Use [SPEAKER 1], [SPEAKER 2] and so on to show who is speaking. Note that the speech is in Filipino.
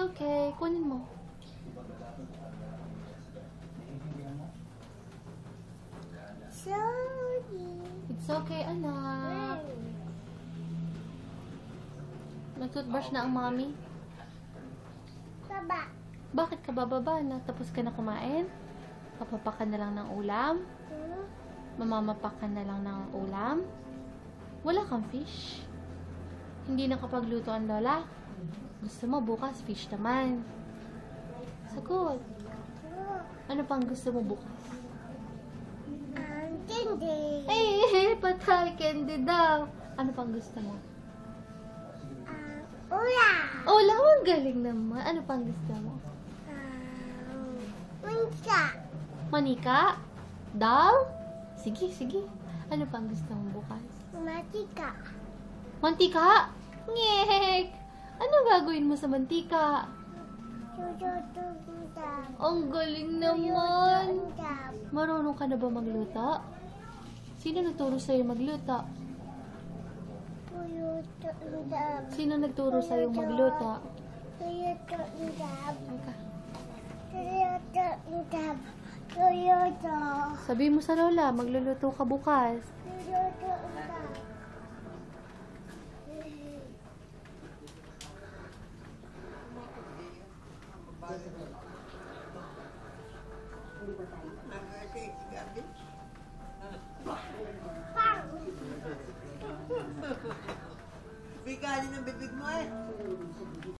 [SPEAKER 1] okay. Kunin mo.
[SPEAKER 2] Sorry.
[SPEAKER 1] It's okay, anak. Nag-toothbrush na ang mommy.
[SPEAKER 2] Baba.
[SPEAKER 1] Bakit ka bababa na? Tapos ka na kumain? Papapak ka na lang ng ulam? Mamamapak ka na lang ng ulam? Wala kang fish? Hindi nakapagluto ang lola? Gusto mo bukas fish naman? Sagot. Ano pang gusto mo bukas?
[SPEAKER 2] Candy.
[SPEAKER 1] Eh, patay, candy daw. Ano pang gusto mo?
[SPEAKER 2] Ula.
[SPEAKER 1] Ulam, ang galing naman. Ano pang gusto mo?
[SPEAKER 2] Mantika.
[SPEAKER 1] Manika? Daw? Sige, sige. Ano pang gusto mo bukas?
[SPEAKER 2] Mantika.
[SPEAKER 1] Mantika? Ngek! Ano gagawin mo sa mantika? Ang galing naman. Marunong ka na ba magluto? Sino nagturo sa'yo magluto? Sino nagturo sa'yo magluto? Sabi mo sa lola, magluluto ka bukas.
[SPEAKER 3] Biganin ang bibig mo eh.